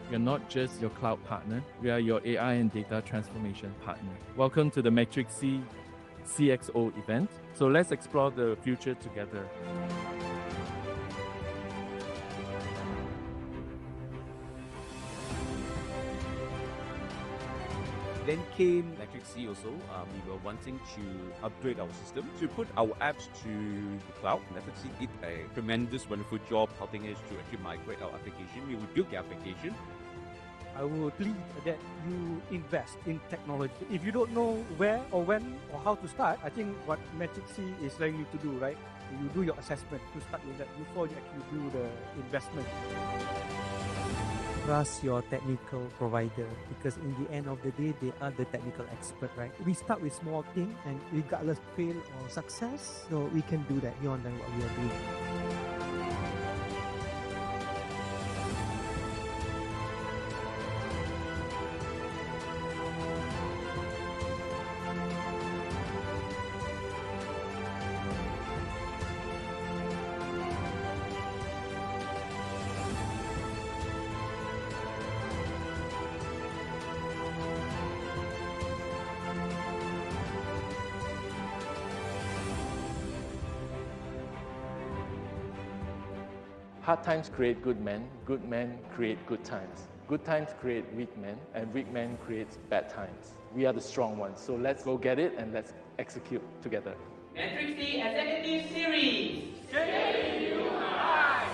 We are not just your cloud partner, we are your AI and data transformation partner. Welcome to the MatrixC CXO event. So let's explore the future together. Then came MatrixC also. We were wanting to upgrade our system to put our apps to the cloud. MatrixC did a tremendous, wonderful job helping us to actually migrate our application. We would build the application. I would plead that you invest in technology. If you don't know where or when or how to start, I think what MatrixC is likely to do, right? You do your assessment to start with that before you actually do the investment. Trust your technical provider, because in the end of the day, they are the technical expert, right? We start with small things, and regardless fail or success, so we can do that beyond than what we are doing. Hard times create good men create good times. Good times create weak men, and weak men creates bad times. We are the strong ones, so let's go get it and let's execute together. MatrixC Executive Series! Stay you high!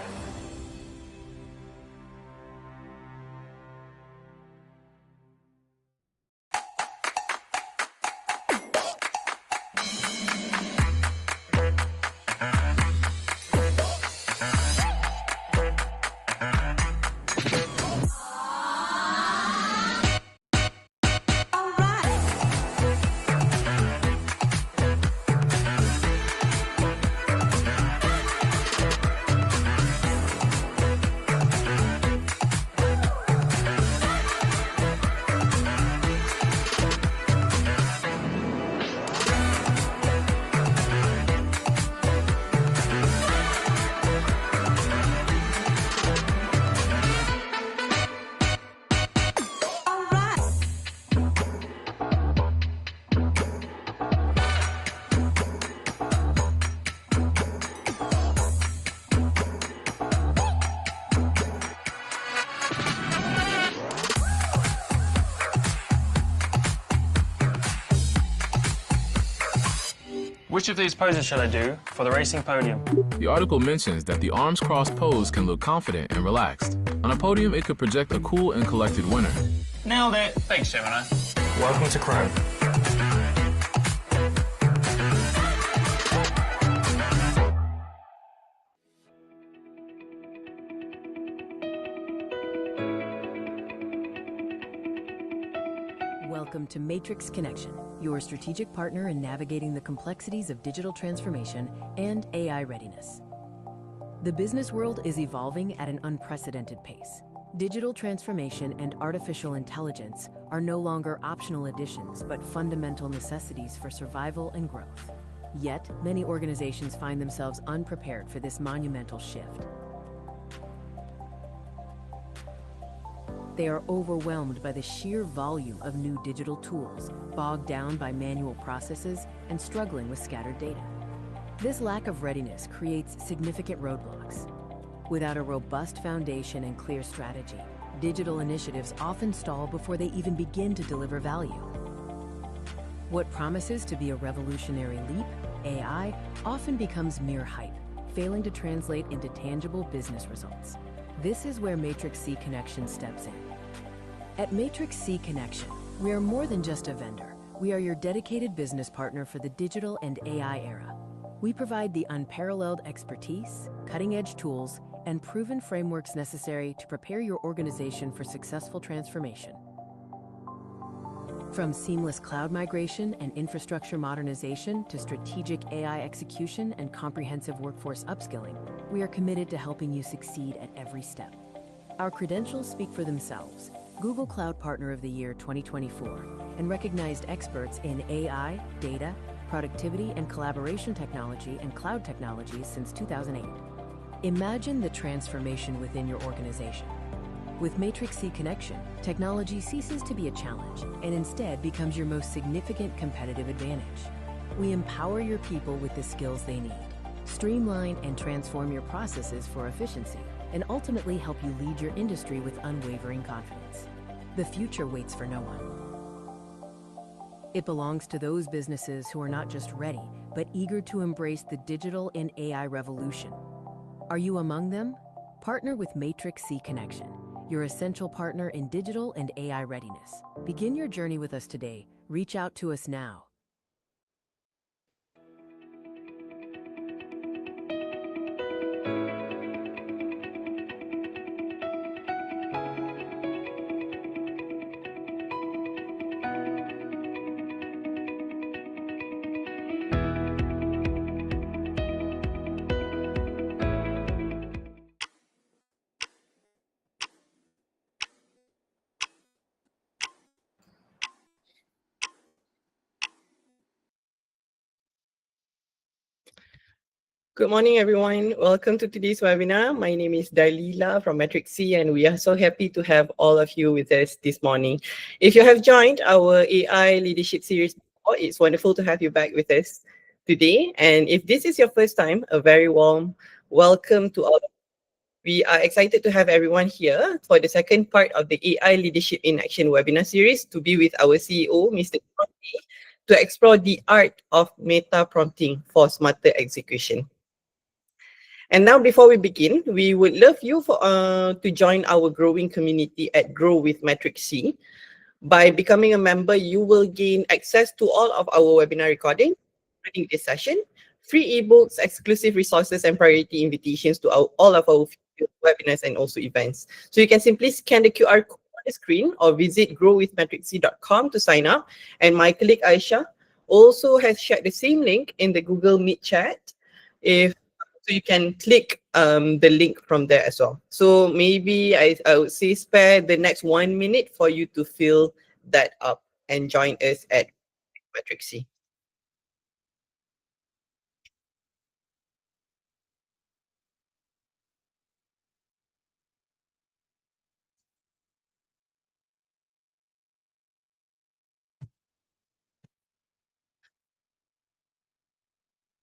Which of these poses should I do for the racing podium? The article mentions that the arms crossed pose can look confident and relaxed. On a podium, it could project a cool and collected winner. Nailed it. Thanks, Gemini. Welcome to Chrome. Welcome to Matrix Connexion, your strategic partner in navigating the complexities of digital transformation and AI readiness. The business world is evolving at an unprecedented pace. Digital transformation and artificial intelligence are no longer optional additions, but fundamental necessities for survival and growth. Yet, many organizations find themselves unprepared for this monumental shift. They are overwhelmed by the sheer volume of new digital tools, bogged down by manual processes, and struggling with scattered data. This lack of readiness creates significant roadblocks. Without a robust foundation and clear strategy, digital initiatives often stall before they even begin to deliver value. What promises to be a revolutionary leap, AI, often becomes mere hype, failing to translate into tangible business results. This is where MatrixC Connexion steps in. At MatrixC Connexion, we are more than just a vendor. We are your dedicated business partner for the digital and AI era. We provide the unparalleled expertise, cutting-edge tools, and proven frameworks necessary to prepare your organization for successful transformation. From seamless cloud migration and infrastructure modernization to strategic AI execution and comprehensive workforce upskilling, we are committed to helping you succeed at every step. Our credentials speak for themselves. Google Cloud Partner of the Year 2024, and recognized experts in AI, data, productivity and collaboration technology and cloud technologies since 2008. Imagine the transformation within your organization. With MatrixC Connexion, technology ceases to be a challenge and instead becomes your most significant competitive advantage. We empower your people with the skills they need, streamline and transform your processes for efficiency, and ultimately help you lead your industry with unwavering confidence. The future waits for no one. It belongs to those businesses who are not just ready, but eager to embrace the digital and AI revolution. Are you among them? Partner with MatrixC Connexion, your essential partner in digital and AI readiness. Begin your journey with us today. Reach out to us now. Good morning, everyone. Welcome to today's webinar. My name is Dalila from MatrixC, and we are so happy to have all of you with us this morning. If you have joined our AI leadership series before, it's wonderful to have you back with us today. And if this is your first time, a very warm welcome to all. We are excited to have everyone here for the second part of the AI Leadership in Action webinar series to be with our CEO, Mr. Prompting, to explore the art of meta prompting for smarter execution. And now, before we begin, we would love you to join our growing community at Grow with MatrixC. By becoming a member, you will gain access to all of our webinar recordings, including this session, free ebooks, exclusive resources, and priority invitations to all of our webinars and also events. So you can simply scan the QR code on the screen or visit growwithmatrixc.com to sign up. And my colleague Aisha also has shared the same link in the Google Meet chat. So you can click the link from there as well. So maybe I would say spare the next 1 minute for you to fill that up and join us at MatrixC.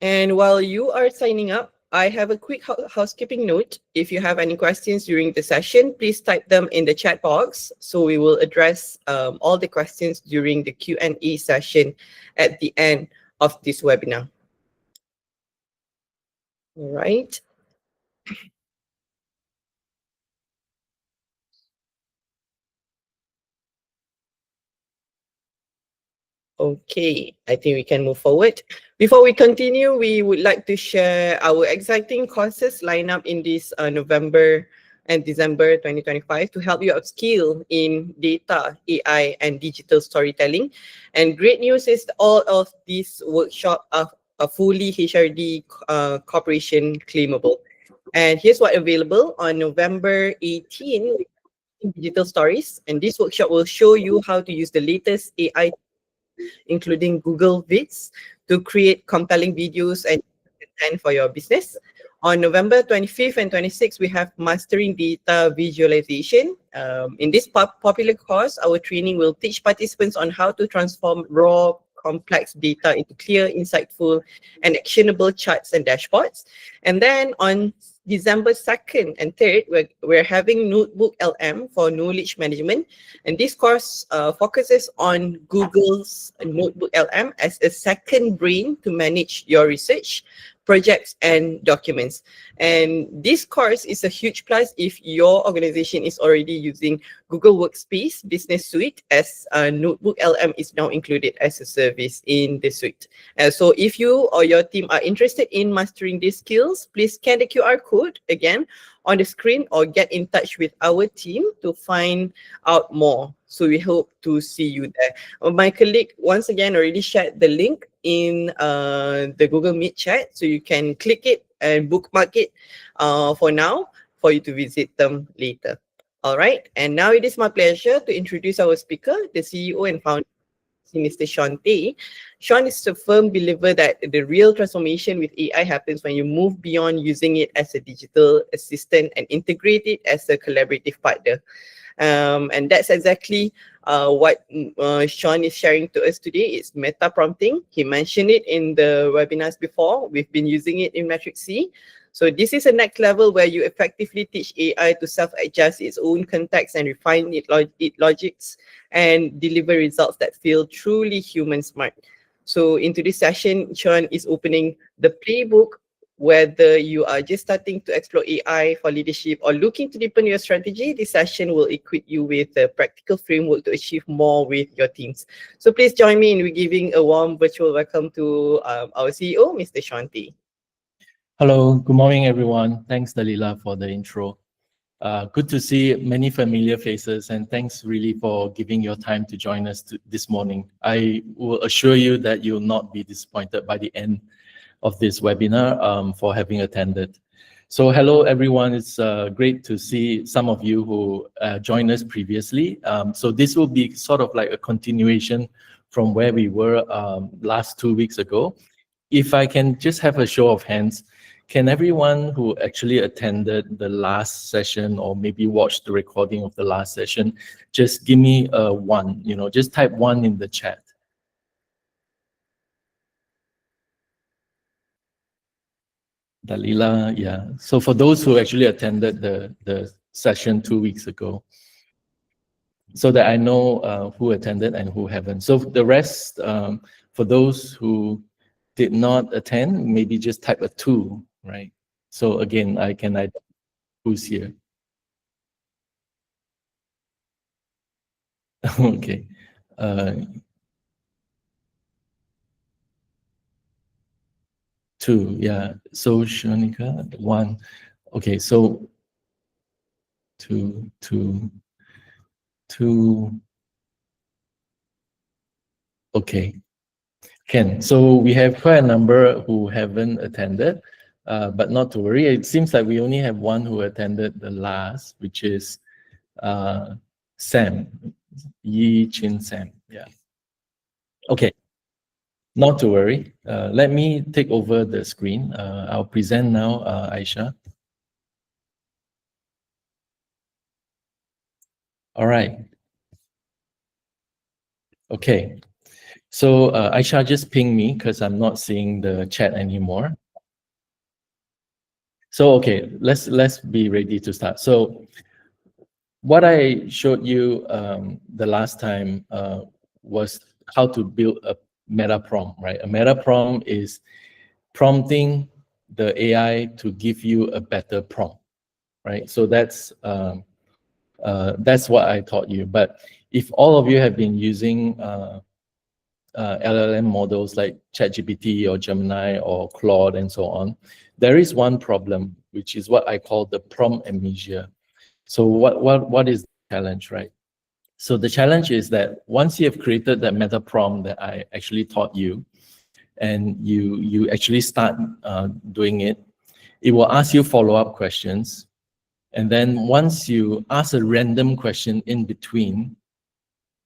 And while you are signing up, I have a quick housekeeping note. If you have any questions during the session, please type them in the chat box. So we will address all the questions during the Q&A session at the end of this webinar. All right. Okay, I think we can move forward. Before we continue, we would like to share our exciting courses lineup in this November and December 2025 to help you upskill in data, AI, and digital storytelling. And great news is all of these workshops are fully HRD corporation claimable. And here's what available on November 18 digital stories. And this workshop will show you how to use the latest AI, including Google Vids, to create compelling videos and content for your business. On November 25th and 26th, we have Mastering Data Visualization. In this popular course, our training will teach participants on how to transform raw, complex data into clear, insightful, and actionable charts and dashboards. And then on December 2nd and 3rd, we're having NotebookLM for knowledge management. And this course focuses on Google's NotebookLM as a second brain to manage your research, projects, and documents. And this course is a huge plus if your organization is already using Google Workspace Business Suite, as NotebookLM is now included as a service in the suite. So if you or your team are interested in mastering these skills, please scan the QR code again on the screen or get in touch with our team to find out more. So we hope to see you there. My colleague once again already shared the link in the Google Meet chat, so you can click it and bookmark it for now for you to visit them later. All right, and now it is my pleasure to introduce our speaker, the CEO and founder, Mr. Sean Tay. Sean is a firm believer that the real transformation with AI happens when you move beyond using it as a digital assistant and integrate it as a collaborative partner. And that's exactly what Sean is sharing to us today. It's meta prompting. He mentioned it in the webinars before. We've been using it in MatrixC. So this is a next level where you effectively teach AI to self-adjust its own context and refine its logics and deliver results that feel truly human smart. So into this session, Sean is opening the playbook. Whether you are just starting to explore AI for leadership or looking to deepen your strategy, this session will equip you with a practical framework to achieve more with your teams. So please join me in giving a warm virtual welcome to our CEO, Mr. Sean Tay. Hello, good morning, everyone. Thanks, Dalila, for the intro. Good to see many familiar faces, and thanks really for giving your time to join us this morning. I will assure you that you'll not be disappointed by the end of this webinar for having attended. So hello, everyone. It's great to see some of you who joined us previously. So this will be sort of like a continuation from where we were last 2 weeks ago. If I can just have a show of hands, can everyone who actually attended the last session or maybe watched the recording of the last session, just give me a 1, just type 1 in the chat. Dalila, yeah. So for those who actually attended the session 2 weeks ago, so that I know who attended and who haven't. So the rest, for those who did not attend, maybe just type a 2, right? So again, I can identify who's here. Okay. 2, yeah. So Shanika, 1. Okay, so 2. Okay. Ken, so we have quite a number who haven't attended, but not to worry. It seems like we only have 1 who attended the last, which is Sam, Yi Chin Sam. Yeah. Okay. Not to worry. Let me take over the screen. I'll present now, Aisha. All right. Okay. So Aisha just pinged me because I'm not seeing the chat anymore. So okay, let's be ready to start. So what I showed you the last time was how to build a meta prompt, right? A meta prompt is prompting the AI to give you a better prompt, right? So that's what I taught you. But if all of you have been using LLM models like ChatGPT or Gemini or Claude and so on, there is one problem, which is what I call the prompt amnesia. So what is the challenge, right? So the challenge is that once you have created that meta prompt that I actually taught you, and you actually start doing it, it will ask you follow-up questions. And then once you ask a random question in between,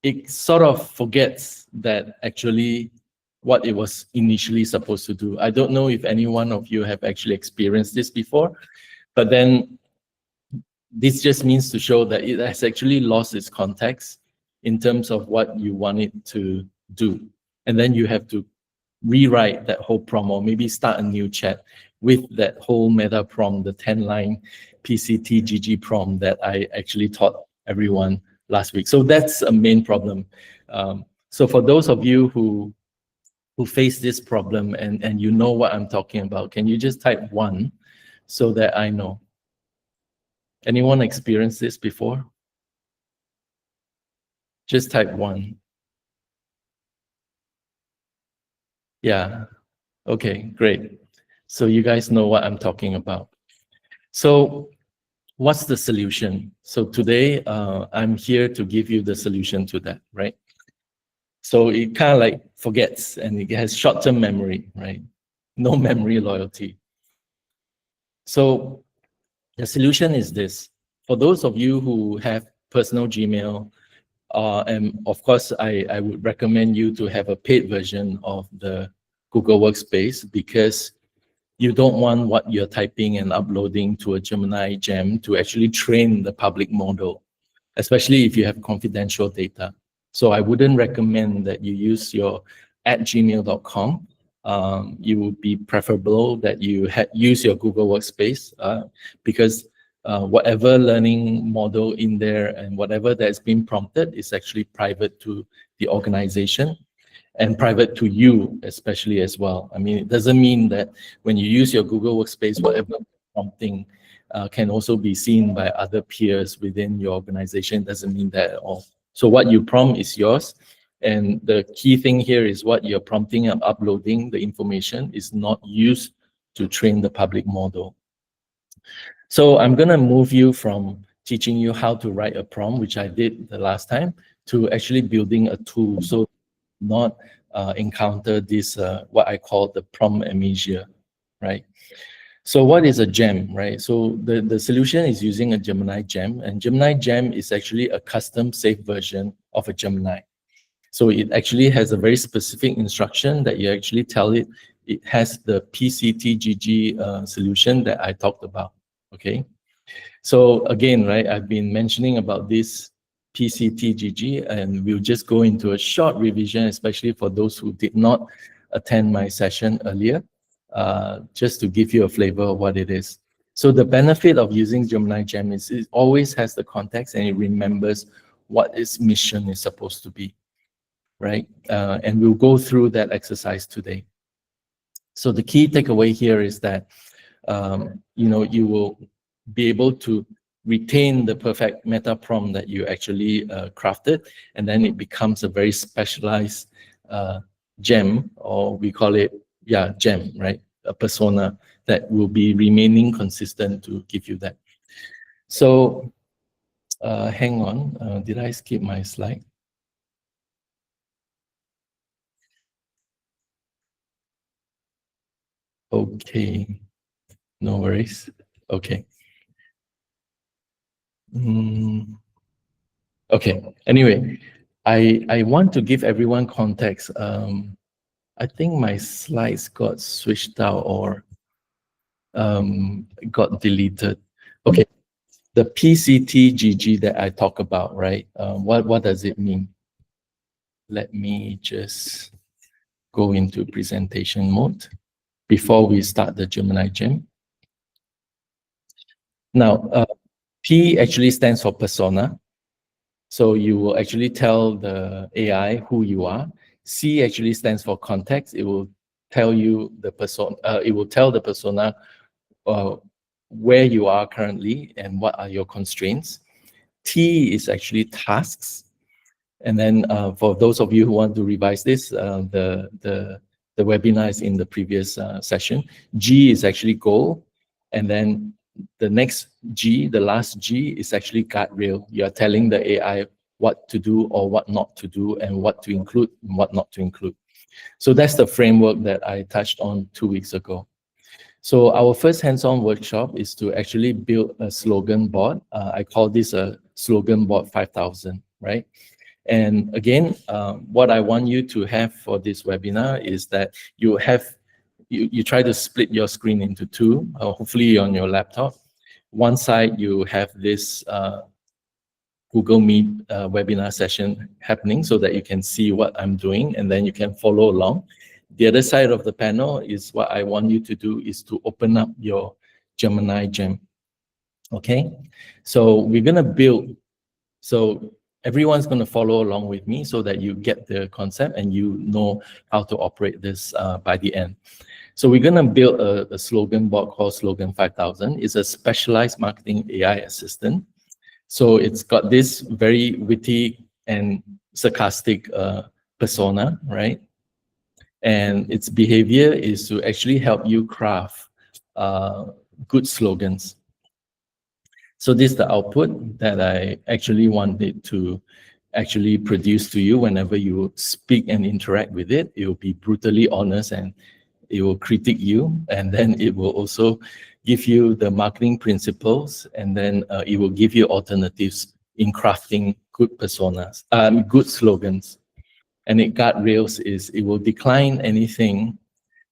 it sort of forgets that actually what it was initially supposed to do. I don't know if any one of you have actually experienced this before, but then this just means to show that it has actually lost its context in terms of what you want it to do. And then you have to rewrite that whole prompt or maybe start a new chat with that whole meta prompt, the 10-line PCT-GG prompt that I actually taught everyone last week. So that's a main problem. So for those of you who face this problem and you know what I'm talking about, can you just type 1 so that I know? Anyone experienced this before? Just type 1. Yeah. Okay, great. So you guys know what I'm talking about. So what's the solution? So today, I'm here to give you the solution to that, right? So it kind of like forgets and it has short-term memory, right? No memory loyalty. So the solution is this. For those of you who have personal Gmail, And of course, I would recommend you to have a paid version of the Google Workspace, because you don't want what you're typing and uploading to a Gemini gem to actually train the public model, especially if you have confidential data. So I wouldn't recommend that you use your @gmail.com. It would be preferable that you use your Google Workspace, because whatever learning model in there and whatever that's been prompted is actually private to the organization and private to you especially as well. I mean, it doesn't mean that when you use your Google Workspace, whatever prompting can also be seen by other peers within your organization. It doesn't mean that at all. So what you prompt is yours. And the key thing here is what you're prompting and uploading, the information is not used to train the public model. So I'm going to move you from teaching you how to write a prompt, which I did the last time, to actually building a tool. So not encounter this, what I call the prompt amnesia, right? So what is a gem, right? So the solution is using a Gemini gem, and Gemini gem is actually a custom safe version of a Gemini. So it actually has a very specific instruction that you actually tell it. It has the PCTGG solution that I talked about, okay? So again, right, I've been mentioning about this PCTGG, and we'll just go into a short revision, especially for those who did not attend my session earlier, just to give you a flavor of what it is. So the benefit of using Gemini Gem is it always has the context and it remembers what its mission is supposed to be, right? And we'll go through that exercise today. So the key takeaway here is that, you will be able to retain the perfect meta prompt that you actually crafted, and then it becomes a very specialized gem, or we call it, gem, right? A persona that will be remaining consistent to give you that. So hang on, did I skip my slide? Okay, no worries. Okay. Okay, anyway, I want to give everyone context. I think my slides got switched out or got deleted. Okay, the PCTGG that I talk about, right? What does it mean? Let me just go into presentation mode before we start the Gemini Gem. Now, P actually stands for persona. So you will actually tell the AI who you are. C actually stands for context. It will tell you the persona. It will tell the persona where you are currently and what are your constraints. T is actually tasks. And then for those of you who want to revise this, the webinar is in the previous session. G is actually goal. And then the next G, the last G, is actually guardrail. You are telling the AI what to do or what not to do, and what to include and what not to include. So that's the framework that I touched on 2 weeks ago. So our first hands-on workshop is to actually build a slogan board. I call this a slogan board 5000, right? And again, what I want you to have for this webinar is that you try to split your screen into two, hopefully on your laptop. One side, you have this Google Meet webinar session happening so that you can see what I'm doing and then you can follow along. The other side of the panel is what I want you to do is to open up your Gemini Gem. Okay, so we're going to build. So everyone's going to follow along with me so that you get the concept and you know how to operate this by the end. So we're going to build a slogan board called Slogan 5000. It's a specialized marketing AI assistant. So it's got this very witty and sarcastic persona, right? And its behavior is to actually help you craft good slogans. So this is the output that I actually wanted to actually produce to you whenever you speak and interact with it. It will be brutally honest and it will critique you, and then it will also give you the marketing principles, and then it will give you alternatives in crafting good personas, good slogans. And guardrails is it will decline anything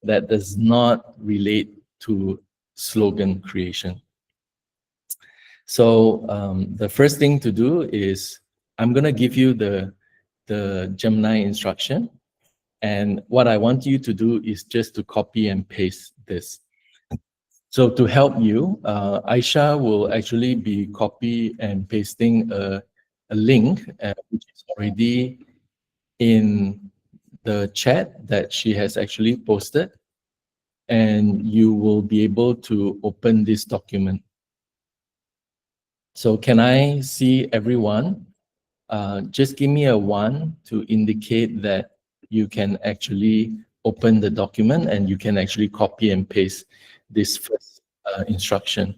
that does not relate to slogan creation. So the first thing to do is I'm going to give you the Gemini instruction. And what I want you to do is just to copy and paste this. So to help you, Aisha will actually be copy and pasting a link which is already in the chat that she has actually posted. And you will be able to open this document. So can I see everyone? Just give me a 1 to indicate that you can actually open the document and you can actually copy and paste this first instruction.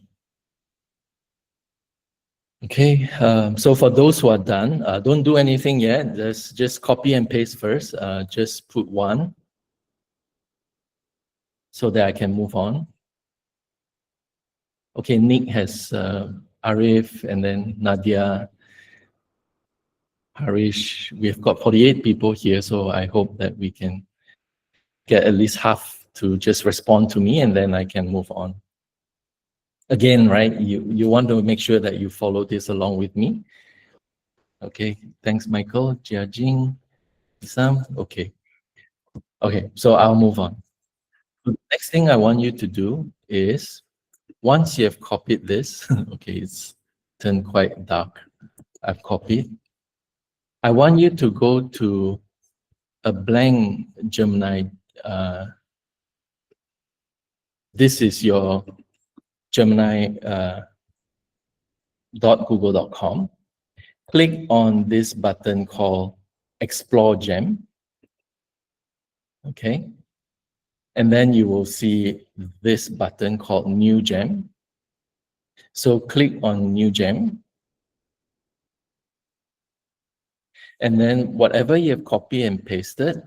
Okay, so for those who are done, don't do anything yet. Just copy and paste first. Just put 1 so that I can move on. Okay, Nick has Arif and then Nadia, Harish. We've got 48 people here, so I hope that we can get at least half to just respond to me and then I can move on. Again, right, you want to make sure that you follow this along with me. Okay, thanks, Michael, Jiajing, Sam. Okay, so I'll move on. The next thing I want you to do is, once you have copied this, okay, it's turned quite dark. I've copied. I want you to go to a blank Gemini. This is your Gemini.google.com. Click on this button called Explore Gem. Okay. And then you will see this button called New Gem. So click on New Gem. And then whatever you have copied and pasted,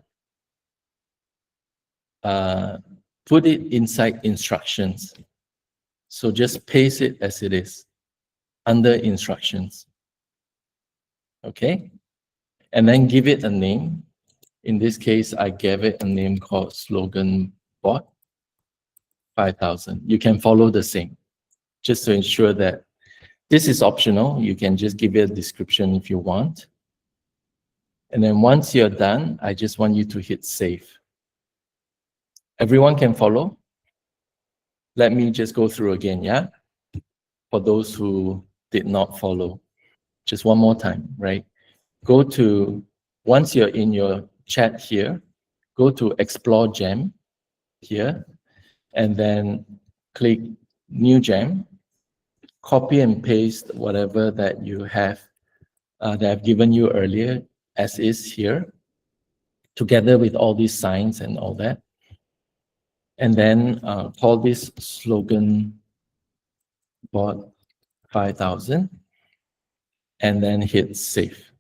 put it inside instructions. So just paste it as it is under instructions. Okay? And then give it a name. In this case, I gave it a name called Slogan Bot 5000. You can follow the same, just to ensure that this is optional. You can just give it a description if you want. And then once you're done, I just want you to hit save. Everyone can follow? Let me just go through again, yeah? For those who did not follow. Just one more time, right? Go to, once you're in your chat here, go to Explore Gem here, and then click New Gem, copy and paste whatever that you have, that I've given you earlier, as is here, together with all these signs and all that. And then call this Slogan Bot 5000, and then hit save.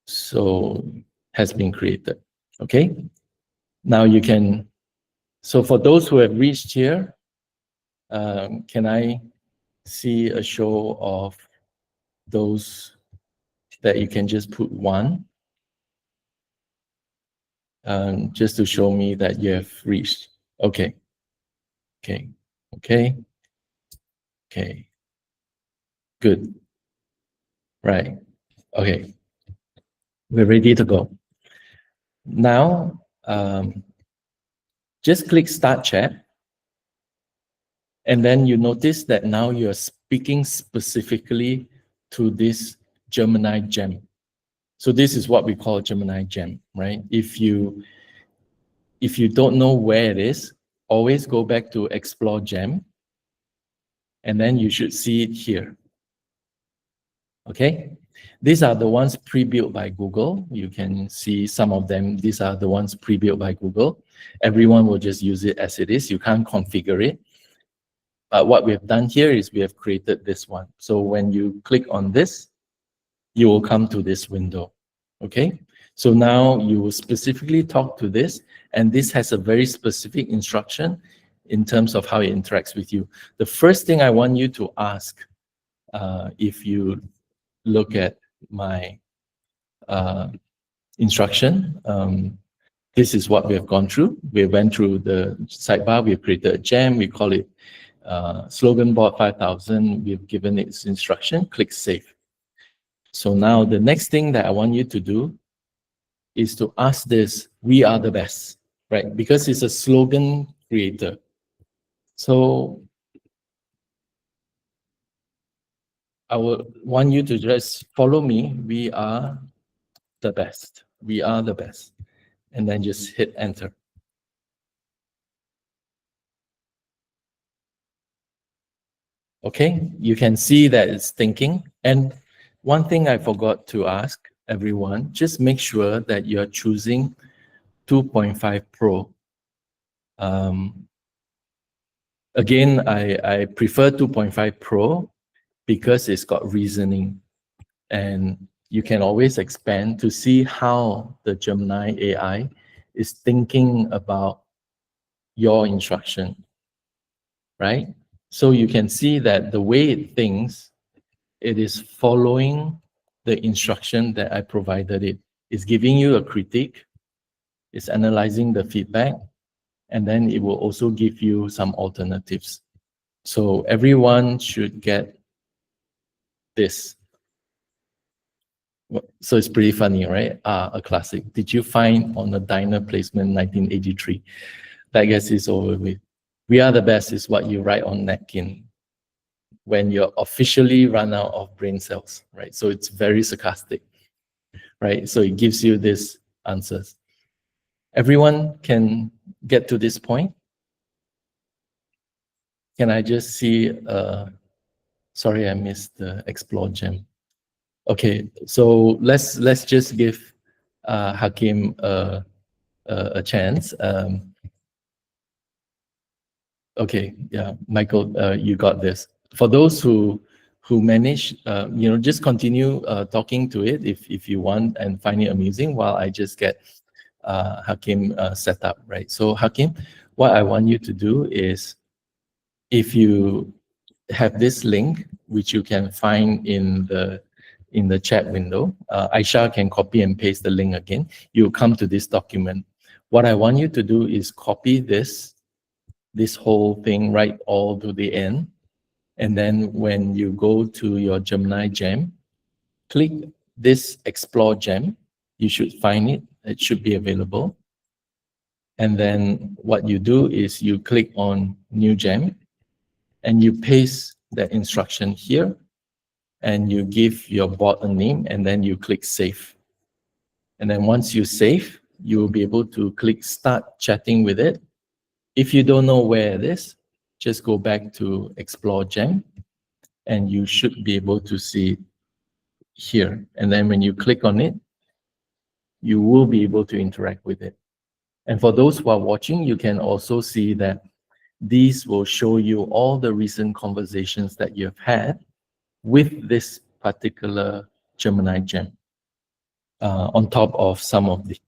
So has been created. Okay. Now you can. So for those who have reached here, can I see a show of those that you can just put 1, just to show me that you have reached. Okay. Good. Right. Okay. We're ready to go. Now, just click Start Chat. And then you notice that now you're speaking specifically to this Gemini Gem. So this is what we call Gemini Gem, right? If you don't know where it is, always go back to Explore Gem. And then you should see it here. Okay? These are the ones pre-built by Google. You can see some of them. These are the ones pre-built by Google. Everyone will just use it as it is. You can't configure it. But what we have done here is we have created this one. So when you click on this, you will come to this window. Okay? So now you will specifically talk to this, and this has a very specific instruction in terms of how it interacts with you. The first thing I want you to ask if you look at my instruction, this is what we have gone through. We went through the sidebar, we have created a gem, we call it slogan board 5000, we've given its instruction, click save. So now the next thing that I want you to do is to ask this, we are the best, right? Because it's a slogan creator. So I would want you to just follow me. We are the best. We are the best. And then just hit enter. Okay, you can see that it's thinking. And one thing I forgot to ask everyone, just make sure that you're choosing 2.5 Pro. Again, I prefer 2.5 Pro because it's got reasoning. And you can always expand to see how the Gemini AI is thinking about your instruction, right? So you can see that the way it thinks, it is following the instruction that I provided it. It's giving you a critique, it's analyzing the feedback, and then it will also give you some alternatives. So everyone should get this. So it's pretty funny, right? A classic. Did you find on a diner placement 1983? That guess is over with. We are the best is what you write on napkin when you're officially run out of brain cells, right? So it's very sarcastic, right? So it gives you these answers. Everyone can get to this point. Can I just see, sorry, I missed the explore gem. Okay, so let's just give Hakim a chance. Okay, yeah, Michael, you got this. For those who manage, just continue talking to it if you want and find it amusing while I just get Hakim set up, right? So Hakim, what I want you to do is, if you have this link, which you can find in the chat window, Aisha can copy and paste the link again. You'll come to this document. What I want you to do is copy this whole thing right all to the end. And then when you go to your Gemini gem, click this explore gem. You should find it. It should be available. And then what you do is you click on new gem and you paste the instruction here and you give your bot a name and then you click save. And then once you save, you will be able to click start chatting with it. If you don't know where it is, just go back to Explore Gem and you should be able to see it here. And then when you click on it, you will be able to interact with it. And for those who are watching, you can also see that these will show you all the recent conversations that you've had with this particular Gemini gem on top of some of the.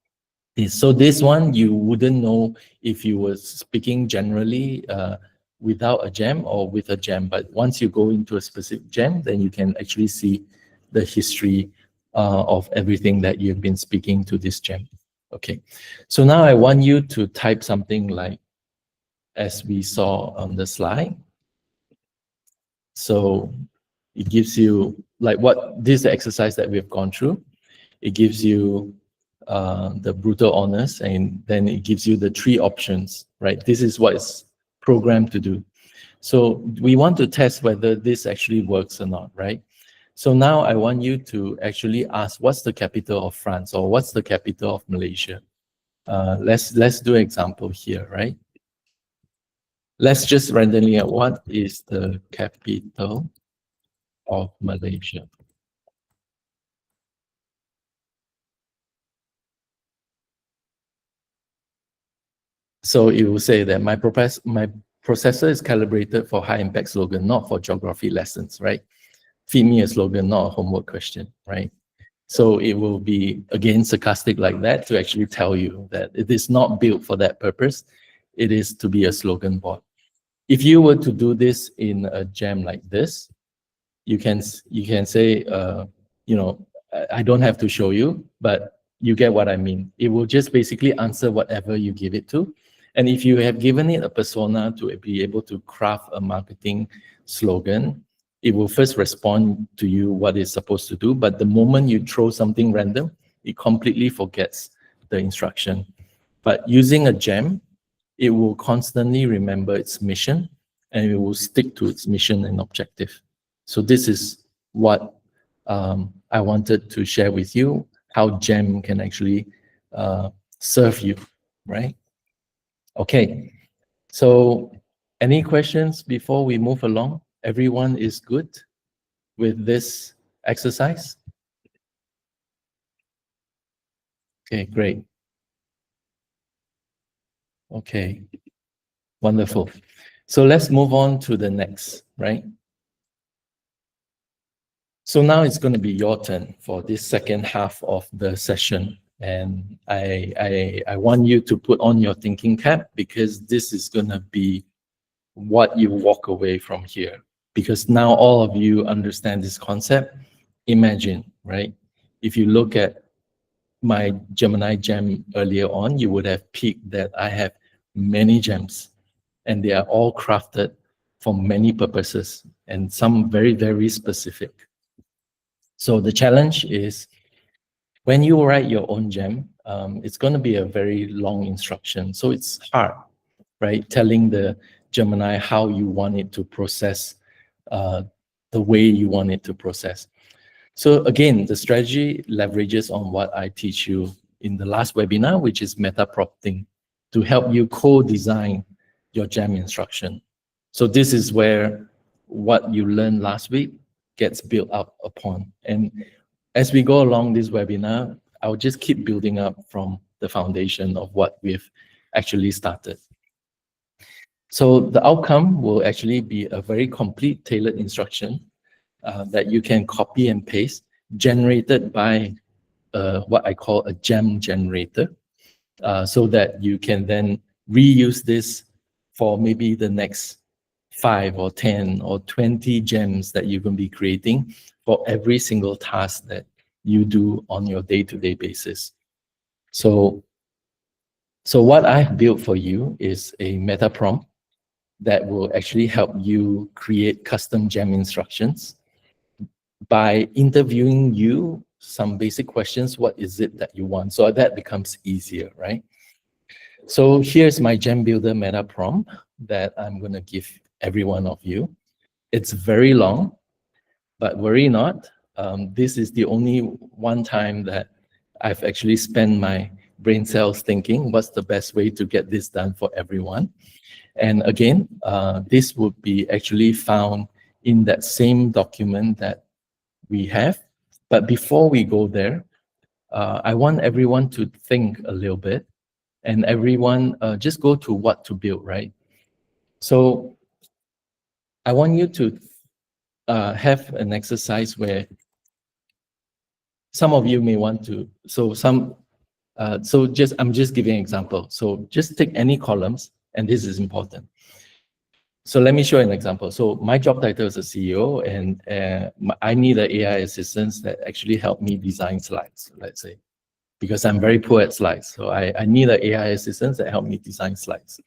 So this one, you wouldn't know if you were speaking generally without a gem or with a gem. But once you go into a specific gem, then you can actually see the history of everything that you've been speaking to this gem. Okay, so now I want you to type something like, as we saw on the slide. So it gives you, like this is the exercise that we've gone through. It gives you the brutal honors, and then it gives you the 3 options, right? This is what it's programmed to do. So we want to test whether this actually works or not, right? So now I want you to actually ask, what's the capital of France, or what's the capital of Malaysia? Let's do an example here, right? Let's just randomly, what is the capital of Malaysia? So it will say that my processor is calibrated for high impact slogan, not for geography lessons, right? Feed me a slogan, not a homework question, right? So it will be, again, sarcastic like that to actually tell you that it is not built for that purpose. It is to be a slogan bot. If you were to do this in a gem like this, you can say, you know, I don't have to show you, but you get what I mean. It will just basically answer whatever you give it to. And if you have given it a persona to be able to craft a marketing slogan, it will first respond to you what it's supposed to do. But the moment you throw something random, it completely forgets the instruction. But using a gem, it will constantly remember its mission and it will stick to its mission and objective. So this is what I wanted to share with you, how gem can actually serve you, right? Okay, so any questions before we move along? Everyone is good with this exercise? Okay, great. Okay, wonderful. So let's move on to the next, right? So now it's going to be your turn for this second half of the session. And I want you to put on your thinking cap, because this is going to be what you walk away from here. Because now all of you understand this concept. Imagine, right? If you look at my Gemini gem earlier on, you would have picked that I have many gems, and they are all crafted for many purposes, and some very, very specific. So the challenge is, when you write your own gem, it's going to be a very long instruction. So it's hard, right? Telling the Gemini how you want it to process, the way you want it to process. So again, the strategy leverages on what I teach you in the last webinar, which is meta prompting, to help you co-design your gem instruction. So this is where what you learned last week gets built up upon. And as we go along this webinar, I'll just keep building up from the foundation of what we've actually started. So the outcome will actually be a very complete tailored instruction that you can copy and paste, generated by what I call a gem generator, so that you can then reuse this for maybe the next 5 or 10 or 20 gems that you're going to be creating for every single task that you do on your day-to-day basis. So what I've built for you is a meta prompt that will actually help you create custom gem instructions by interviewing you some basic questions. What is it that you want? So that becomes easier, right? So here's my gem builder meta prompt that I'm going to give every one of you. It's very long, but worry not. This is the only one time that I've actually spent my brain cells thinking what's the best way to get this done for everyone. And again, this would be actually found in that same document that we have. But before we go there, I want everyone to think a little bit, and everyone just go to what to build, right? So I want you to have an exercise where some of you may want to, I'm just giving an example. So just take any columns, and this is important. So let me show an example. So my job title is a CEO, and I need an AI assistant that actually help me design slides, let's say, because I'm very poor at slides. So I need an AI assistant that help me design slides.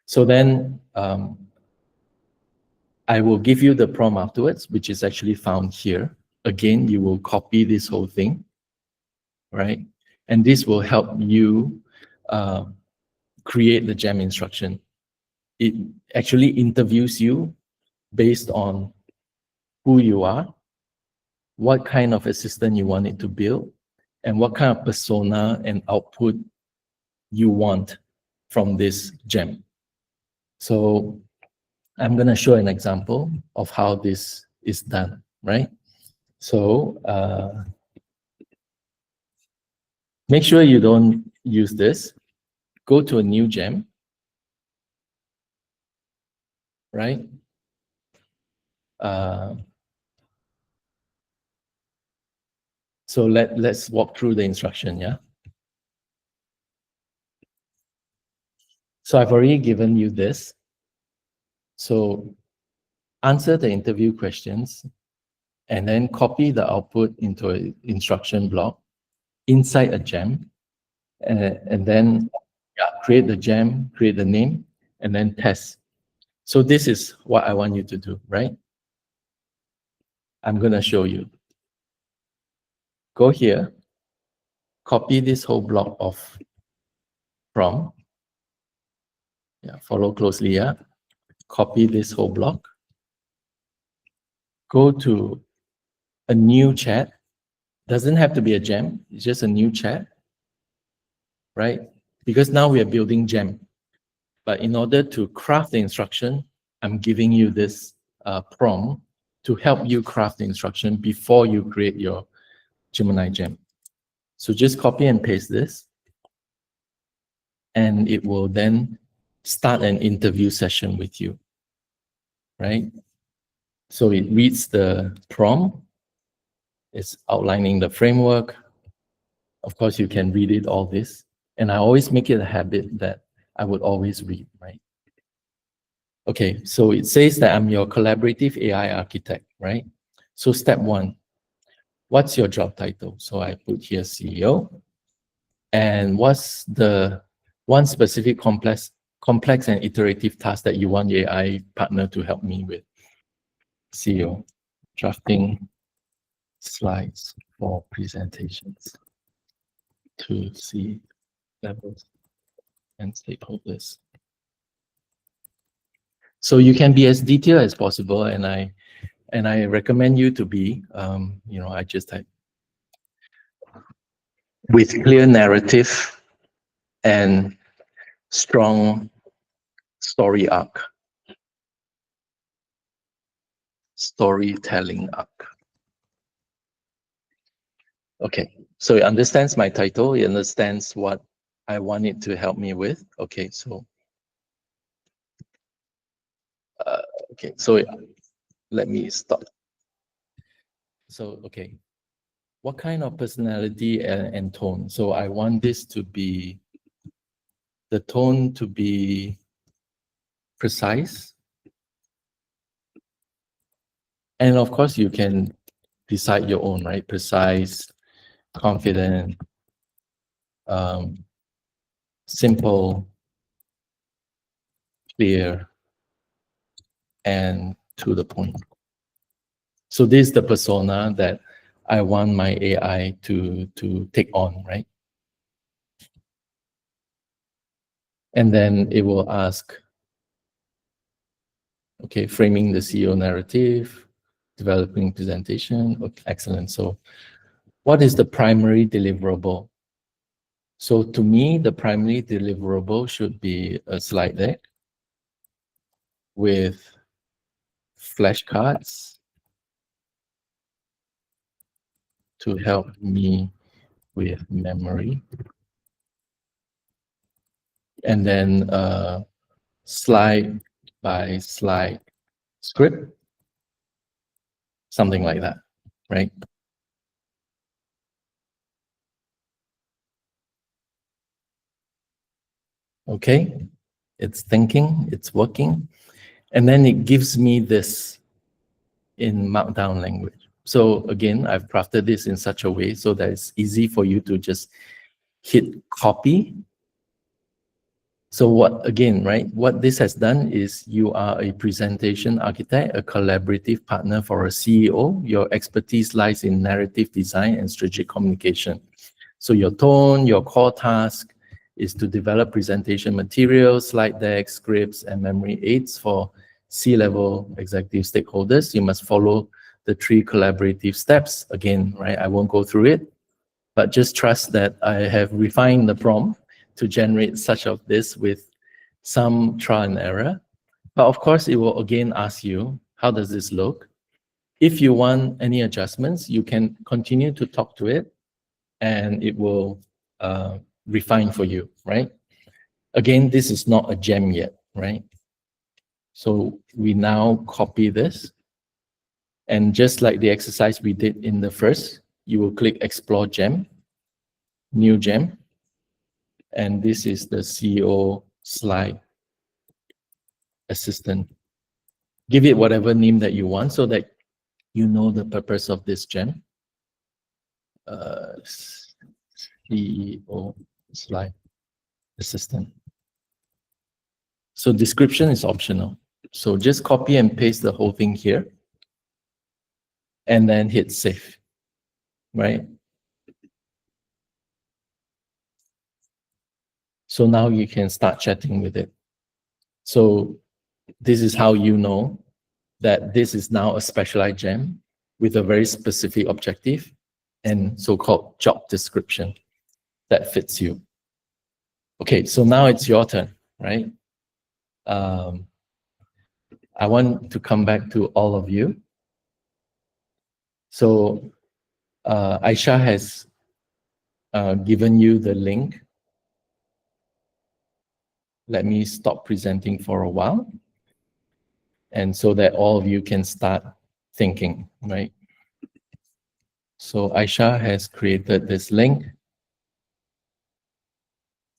So then I will give you the prompt afterwards, which is actually found here. Again, you will copy this whole thing, right? And this will help you create the gem instruction. It actually interviews you based on who you are, what kind of assistant you want it to build, and what kind of persona and output you want from this gem. So I'm going to show an example of how this is done, right? So make sure you don't use this. Go to a new gem, right? So let's walk through the instruction, yeah? So I've already given you this. So answer the interview questions and then copy the output into an instruction block inside a gem, and then create the gem, create the name, and then test. So this is what I want you to do, right? I'm going to show you. Go here, copy this whole block of prompt. Yeah, follow closely, yeah. Copy this whole block. Go to a new chat. Doesn't have to be a gem, it's just a new chat, right? Because now we are building gem. But in order to craft the instruction, I'm giving you this prompt to help you craft the instruction before you create your Gemini gem. So just copy and paste this, and it will then start an interview session with you, right? So it reads the prompt, it's outlining the framework. Of course, you can read it, all this. And I always make it a habit that I would always read, right? Okay, so it says that I'm your collaborative AI architect, right? So step one, what's your job title? So I put here CEO. And what's the one specific complex and iterative task that you want the AI partner to help me with? CEO, drafting slides for presentations to C-levels and stakeholders. So you can be as detailed as possible, and I recommend you to be, I just type with clear narrative and strong story arc, storytelling arc. Okay, so it understands my title, it understands what I want it to help me with. Okay, so let me stop. So, okay, what kind of personality and tone? So I want this to be, the tone to be precise. And of course, you can decide your own, right? Precise, confident, simple, clear, and to the point. So this is the persona that I want my AI to take on, right? And then it will ask, okay, framing the CEO narrative, developing presentation. Okay, excellent. So what is the primary deliverable? So to me, the primary deliverable should be a slide deck with flashcards to help me with memory. And then slide by slide script, something like that, right? Okay, it's thinking, it's working. And then it gives me this in Markdown language. So again, I've crafted this in such a way so that it's easy for you to just hit copy. So what this has done is you are a presentation architect, a collaborative partner for a CEO. Your expertise lies in narrative design and strategic communication. So your tone, your core task is to develop presentation materials, slide decks, scripts, and memory aids for C-level executive stakeholders. You must follow the 3 collaborative steps. Again, right? I won't go through it, but just trust that I have refined the prompt to generate such of this with some trial and error. But of course, it will again ask you, how does this look? If you want any adjustments, you can continue to talk to it and it will refine for you, right? Again, this is not a gem yet, right? So we now copy this. And just like the exercise we did in the first, you will click Explore Gem, New Gem. And this is the CEO slide assistant. Give it whatever name that you want so that you know the purpose of this gem. CEO slide assistant. So description is optional. So just copy and paste the whole thing here and then hit save, right? So now you can start chatting with it. So this is how you know that this is now a specialized gem with a very specific objective and so-called job description that fits you. Okay, so now it's your turn, right? I want to come back to all of you. So Aisha has given you the link. Let me stop presenting for a while, and so that all of you can start thinking, right? So Aisha has created this link,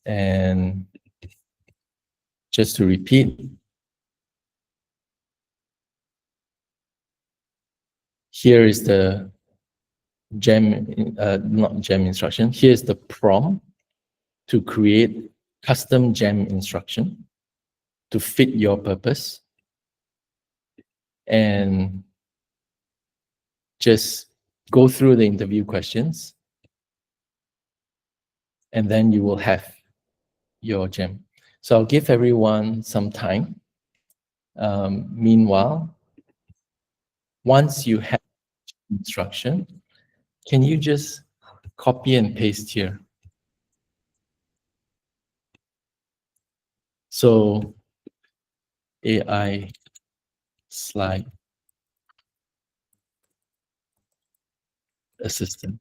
and just to repeat, here is the gem, not gem instruction. Here's the prompt to create custom gem instruction to fit your purpose, and just go through the interview questions, and then you will have your gem. So I'll give everyone some time. Meanwhile, once you have instruction, can you just copy and paste here? So AI slide assistant.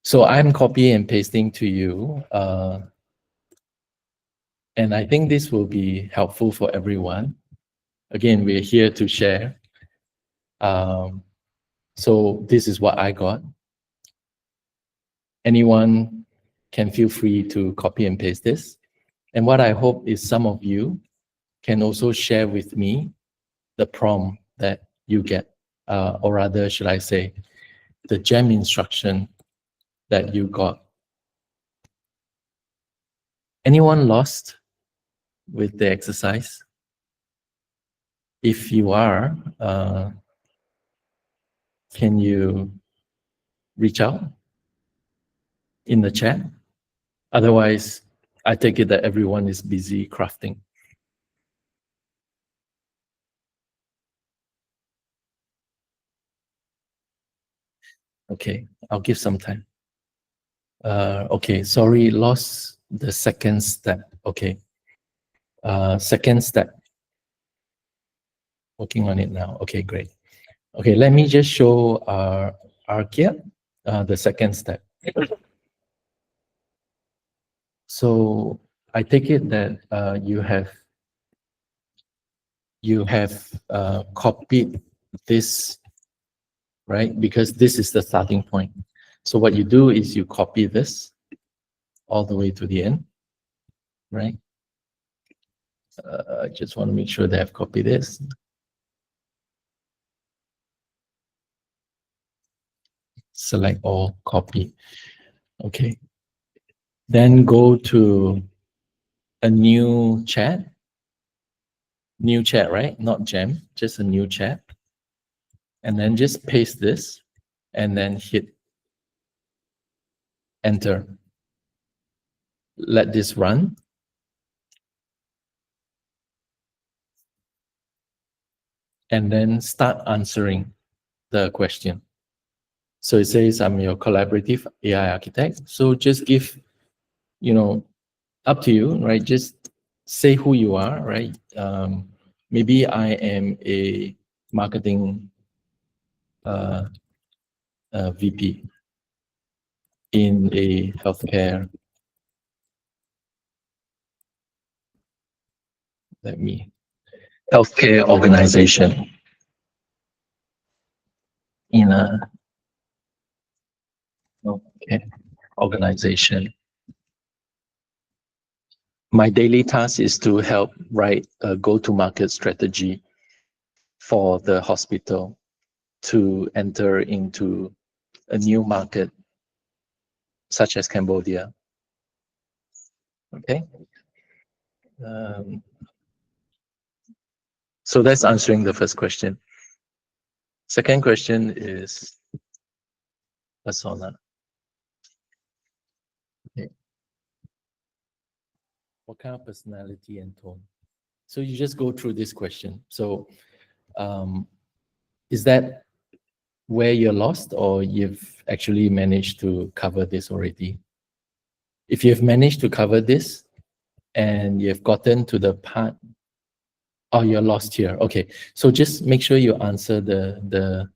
So I'm copying and pasting to you. And I think this will be helpful for everyone. Again, we're here to share. So this is what I got. Anyone can feel free to copy and paste this. And what I hope is some of you can also share with me the prompt that you get, or rather, should I say, the gem instruction that you got. Anyone lost with the exercise? If you are, can you reach out in the chat? Otherwise, I take it that everyone is busy crafting. Okay, I'll give some time. Okay, sorry, lost the second step. Okay. Second step. Working on it now. Okay, great. Okay, let me just show Arkia, the second step. So I take it that you have copied this, right? Because this is the starting point. So what you do is you copy this all the way to the end, right? I just want to make sure that I've copied this. Select all, copy. Okay. Then go to a new chat. New chat, right? Not gem, just a new chat. And then just paste this and then hit enter. Let this run. And then start answering the question. So it says, I'm your collaborative AI architect. So just give, up to you, right? Just say who you are, right? Maybe I am a marketing VP in a healthcare. Healthcare organization in a organization My daily task is to help write a go-to-market strategy for the hospital to enter into a new market, such as Cambodia. Okay. So that's answering the first question. Second question is persona. Okay. What kind of personality and tone? So you just go through this question. So is that where you're lost, or you've actually managed to cover this already? If you've managed to cover this and you've gotten to the part, oh, you're lost here. Okay, so just make sure you answer the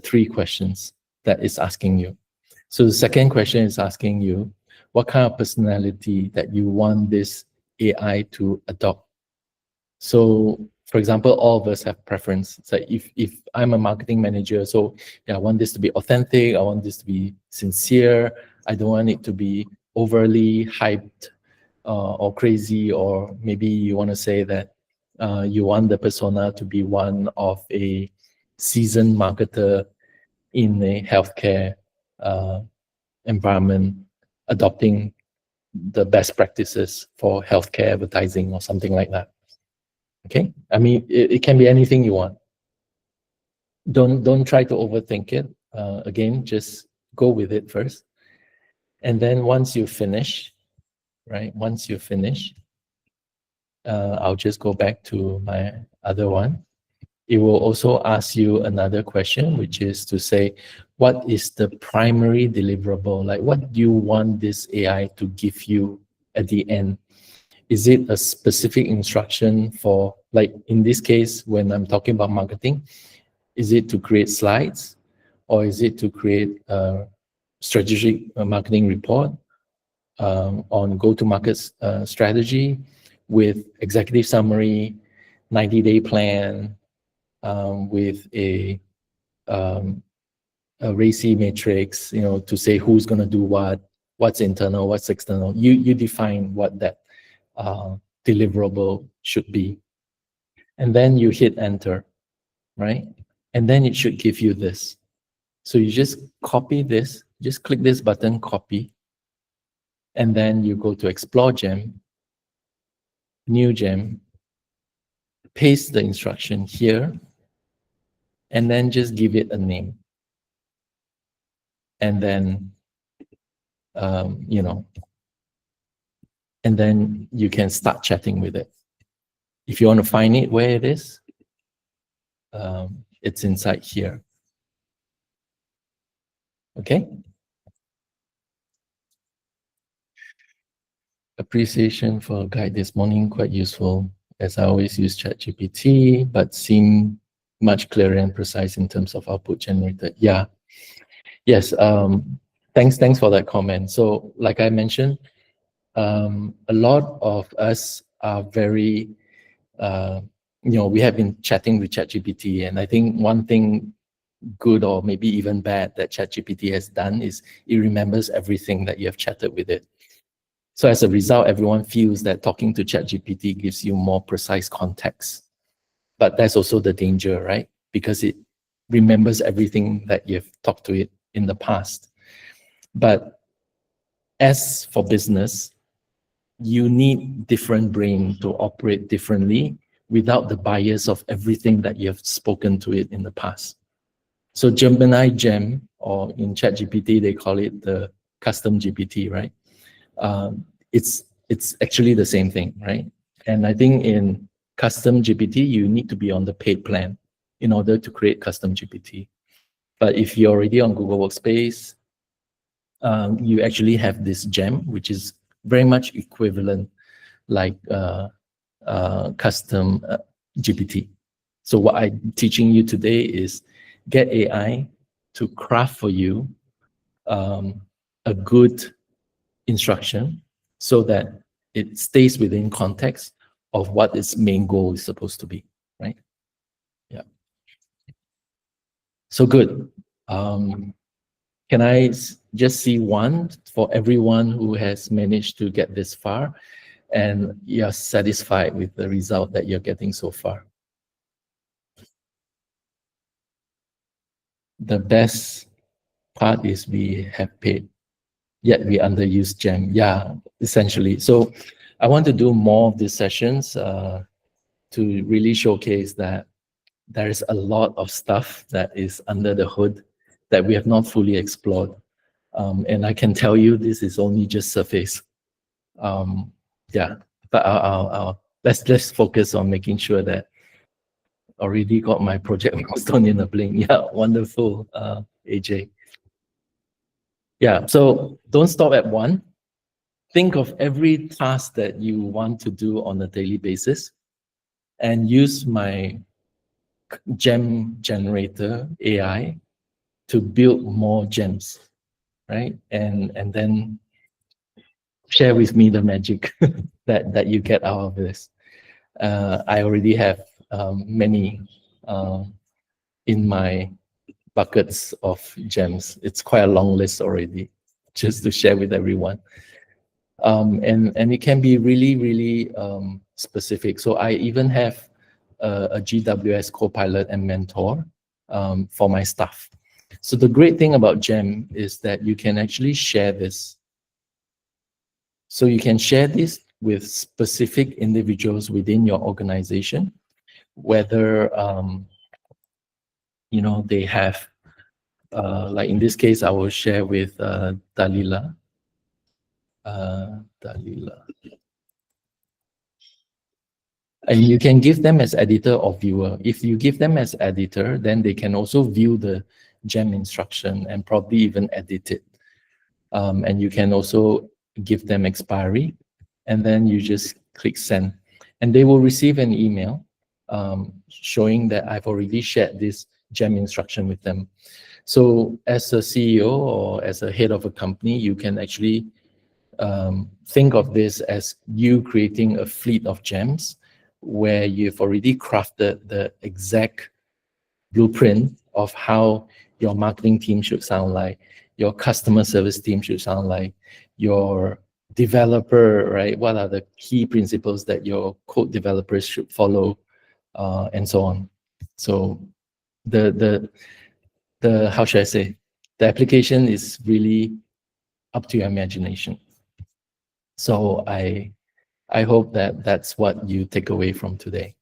three questions that is asking you. So the second question is asking you what kind of personality that you want this AI to adopt. So for example, all of us have preference. So if I'm a marketing manager, so yeah, I want this to be authentic, I want this to be sincere, I don't want it to be overly hyped or crazy, or maybe you want to say that you want the persona to be one of a seasoned marketer in a healthcare environment, adopting the best practices for healthcare advertising or something like that. Okay, I mean, it can be anything you want. Don't try to overthink it. Again, just go with it first. And then once you finish, right? Once you finish, I'll just go back to my other one. It will also ask you another question, which is to say, what is the primary deliverable? Like, what do you want this AI to give you at the end? Is it a specific instruction for, like in this case, when I'm talking about marketing, is it to create slides, or is it to create a strategic marketing report on go-to-market strategy with executive summary, 90-day plan, with a RACI matrix, you know, to say who's going to do what, what's internal, what's external. You define what that deliverable should be, and then you hit enter, right? And then it should give you this. So you just copy this, just click this button, copy, and then you go to explore gem, new gem, paste the instruction here, and then just give it a name. And then, you know, and then you can start chatting with it. If you want to find it where it is, it's inside here. Okay. Appreciation for a guide this morning, quite useful, as I always use ChatGPT, but seem much clearer and precise in terms of output generated. Yeah. Yes. Thanks for that comment. So like I mentioned, a lot of us are very, you know, we have been chatting with ChatGPT, and I think one thing good or maybe even bad that ChatGPT has done is it remembers everything that you have chatted with it. So as a result, everyone feels that talking to ChatGPT gives you more precise context. But that's also the danger, right? Because it remembers everything that you've talked to it in the past. But as for business, you need different brain to operate differently without the bias of everything that you have spoken to it in the past. So Gemini Gem, or in ChatGPT, they call it the custom GPT, right? It's actually the same thing, right? And I think in custom GPT, you need to be on the paid plan in order to create custom GPT. But if you're already on Google Workspace, you actually have this gem, which is very much equivalent like custom GPT. So what I'm teaching you today is get AI to craft for you a good instruction so that it stays within context of what its main goal is supposed to be, right? Yeah. So good. Can I just see one for everyone who has managed to get this far? and you're satisfied with the result that you're getting so far. The best part is we have paid, yet we underuse Gem. Yeah, essentially. So I want to do more of these sessions to really showcase that there is a lot of stuff that is under the hood that we have not fully explored. And I can tell you this is only just surface. Yeah, but let's focus on making sure that already got my project milestone in a blink. Yeah, wonderful, AJ. Yeah, so don't stop at one. Think of every task that you want to do on a daily basis and use my gem generator AI to build more gems, right? And then share with me the magic that you get out of this. I already have many in my buckets of gems. It's quite a long list already, just to share with everyone. And it can be really, really specific. So I even have a GWS Copilot and mentor for my staff. So the great thing about Gem is that you can actually share this. So you can share this with specific individuals within your organization, whether you know, they have, like in this case, I will share with Dalila. Dalila. And you can give them as editor or viewer. If you give them as editor, then they can also view the gem instruction and probably even edit it. And you can also give them expiry, and then you just click send. And they will receive an email showing that I've already shared this gem instruction with them. So as a CEO or as a head of a company, you can actually think of this as you creating a fleet of gems where you've already crafted the exact blueprint of how your marketing team should sound like, your customer service team should sound like, your developer, right? What are the key principles that your code developers should follow, and so on. So the how should I say? The application is really up to your imagination. So I hope that that's what you take away from today.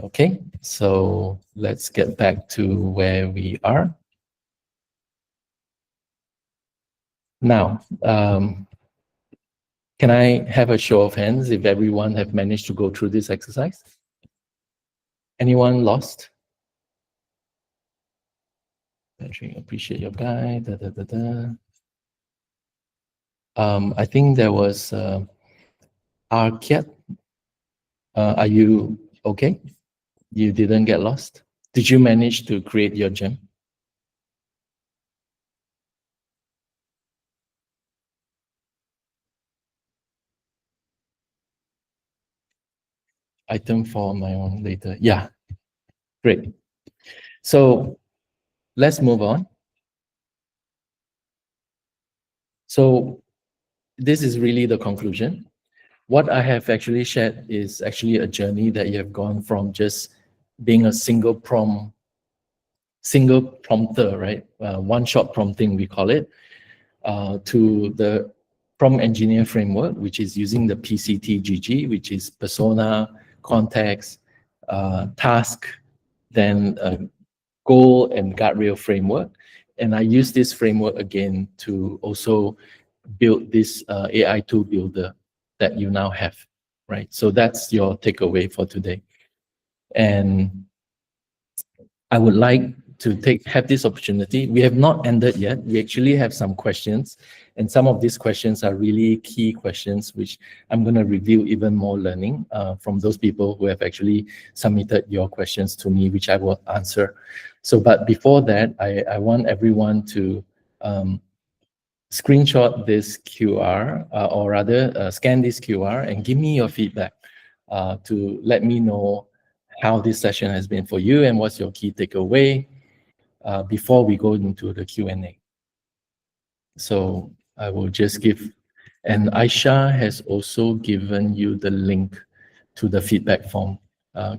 Okay, so let's get back to where we are. Now, can I have a show of hands if everyone have managed to go through this exercise? Anyone lost? Patrick, appreciate your guide. I think there was Arkiat. Are you okay? You didn't get lost? Did you manage to create your gem? Item for my own later. Yeah, great. So let's move on. So this is really the conclusion. What I have actually shared is actually a journey that you have gone from just being a single prompter, right? One-shot prompting, we call it, to the prompt engineer framework, which is using the PCTGG, which is persona, context, task, then goal and guardrail framework. And I use this framework again to also build this AI tool builder that you now have, right? So that's your takeaway for today. And I would like to have this opportunity. We have not ended yet. We actually have some questions, and some of these questions are really key questions, which I'm going to review even more learning from those people who have actually submitted your questions to me, which I will answer. So, but before that, I want everyone to screenshot this QR, or rather scan this QR and give me your feedback to let me know how this session has been for you and what's your key takeaway before we go into the Q&A. So I will just give And Aisha has also given you the link to the feedback form.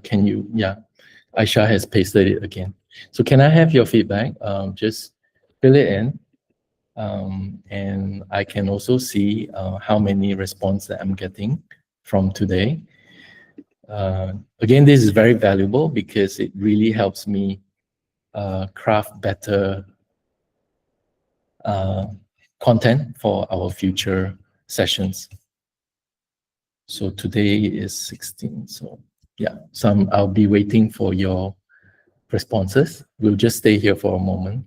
Can you, yeah, Aisha has pasted it again. So can I have your feedback? Just fill it in. And I can also see how many responses that I'm getting from today. Again, this is very valuable because it really helps me craft better content for our future sessions. So today is 16. So yeah, I'll be waiting for your responses. We'll just stay here for a moment.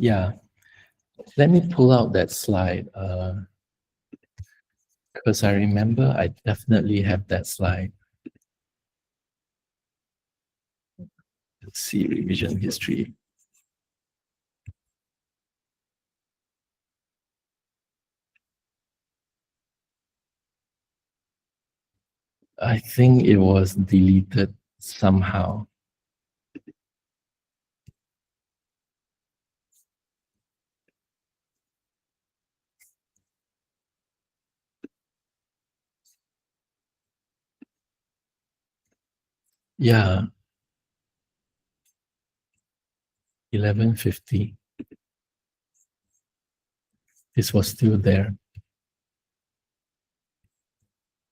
Yeah, let me pull out that slide because I remember I definitely have that slide. Let's see, revision history. I think it was deleted somehow. Yeah, 11:50. This was still there.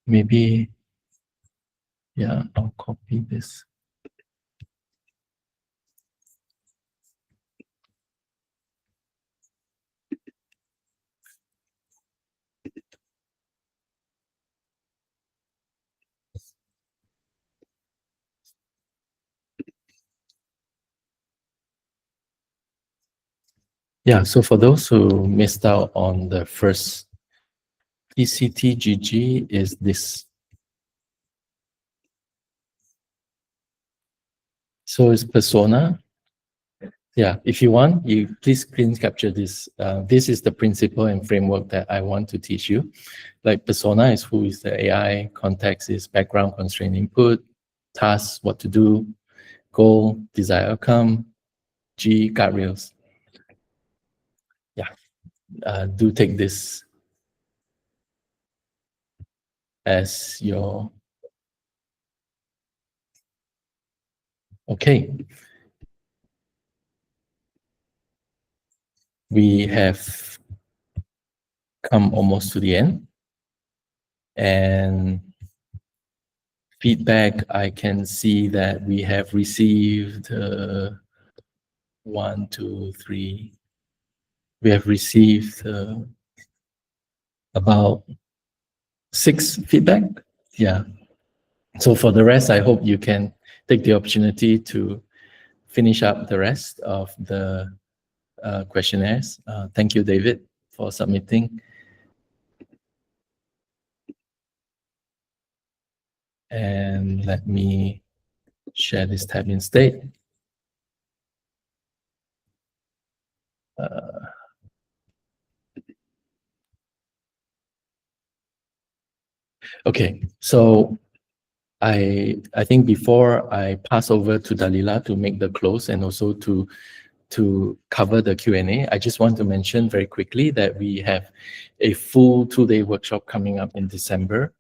Maybe, yeah, I'll copy this. Yeah, so for those who missed out on the first PCTGG is this. So it's persona. Yeah, if you want, you please screen capture this. This is the principle and framework that I want to teach you. Like persona is who is the AI, context is background, constraint input, task, what to do, goal, desired outcome, G, guardrails. Yeah, do take this as your, okay. We have come almost to the end. And feedback, I can see that we have received 1, 2, 3. We have received about 6 feedback. Yeah. So for the rest, I hope you can take the opportunity to finish up the rest of the questionnaires. Thank you, David, for submitting. And let me share this tab instead. Okay, so I think before I pass over to Dalila to make the close and also to cover the Q&A, I just want to mention very quickly that we have a full 2-day workshop coming up in December.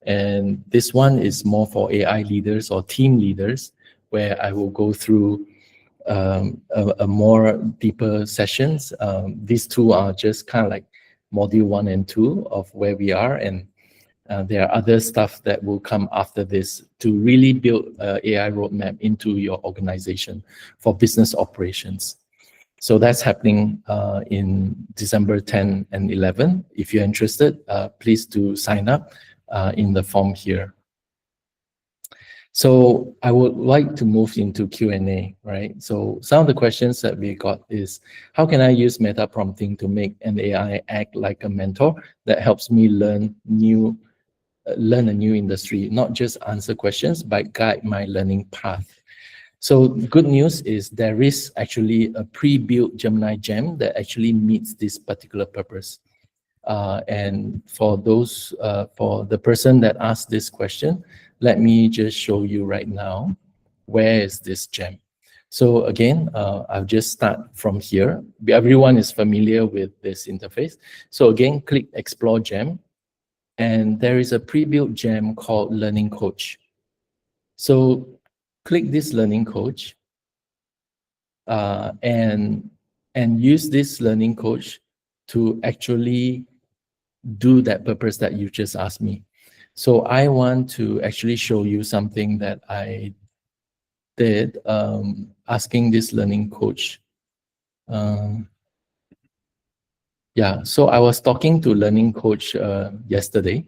And this one is more for AI leaders or team leaders, where I will go through a more deeper sessions. These two are just kind of like module 1 and 2 of where we are, and there are other stuff that will come after this to really build an AI roadmap into your organization for business operations. So that's happening in December 10 and 11. If you're interested, please do sign up in the form here. So I would like to move into Q&A, right? So some of the questions that we got is, how can I use meta prompting to make an AI act like a mentor that helps me learn new learn a new industry, not just answer questions, but guide my learning path. So good news is there is actually a pre-built Gemini gem that actually meets this particular purpose. And for those, for the person that asked this question, let me just show you right now, where is this gem? So again, I'll just start from here. Everyone is familiar with this interface. So again, click Explore Gem, and there is a pre-built gem called Learning Coach. So click this Learning Coach, and use this Learning Coach to actually do that purpose that you just asked me. So I want to actually show you something that I did, asking this Learning Coach. Yeah, so I was talking to Learning Coach yesterday.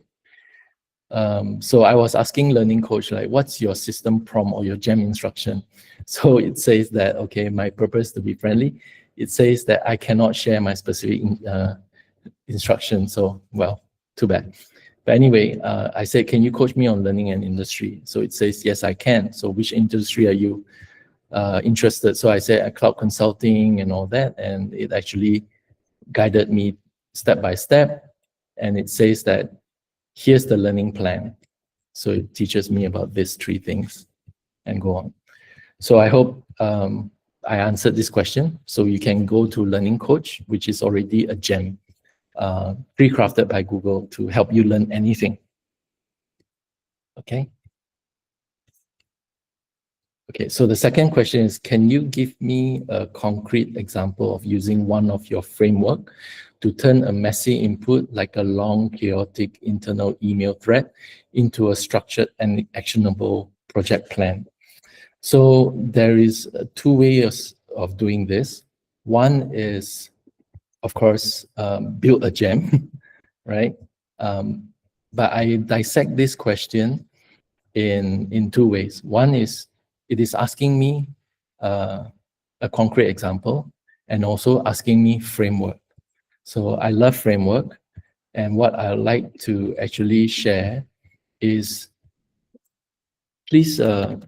So I was asking Learning Coach, like, what's your system prompt or your gem instruction? So it says that, okay, my purpose to be friendly. It says that I cannot share my specific instruction. So, well, too bad. But anyway, I said, can you coach me on learning and industry? So it says, yes, I can. So which industry are you interested? So I said, cloud consulting and all that. And it actually guided me step by step. And it says that here's the learning plan. So it teaches me about these 3 things and go on. So I hope I answered this question. So you can go to Learning Coach, which is already a gem, pre-crafted by Google to help you learn anything. Okay. Okay, so the second question is, can you give me a concrete example of using one of your framework to turn a messy input like a long, chaotic internal email thread into a structured and actionable project plan? So there is 2 ways of doing this. One is, of course, build a gem, right? But I dissect this question in 2 ways. One is, it is asking me a concrete example and also asking me framework. So I love framework, and what I like to actually share is, please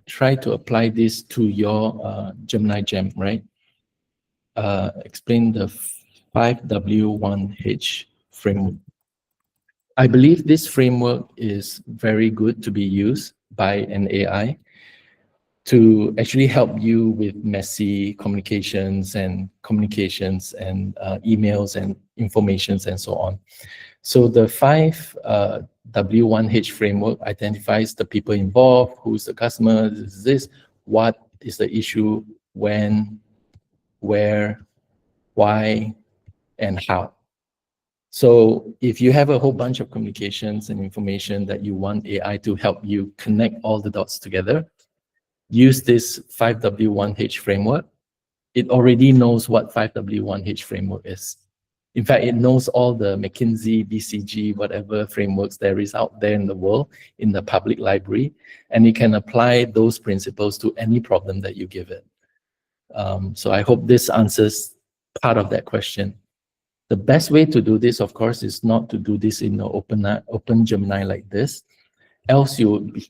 try to apply this to your Gemini gem, right? Explain the 5W1H framework. I believe this framework is very good to be used by an AI to actually help you with messy communications and emails and informations and so on. So the 5W1H framework identifies the people involved, who's the customer, what is the issue, when, where, why, and how. So if you have a whole bunch of communications and information that you want AI to help you connect all the dots together, use this 5W1H framework. It already knows what 5W1H framework is. In fact, it knows all the McKinsey, BCG, whatever frameworks there is out there in the world, in the public library, and it can apply those principles to any problem that you give it. So I hope this answers part of that question. The best way to do this, of course, is not to do this in the open Gemini like this. Else you would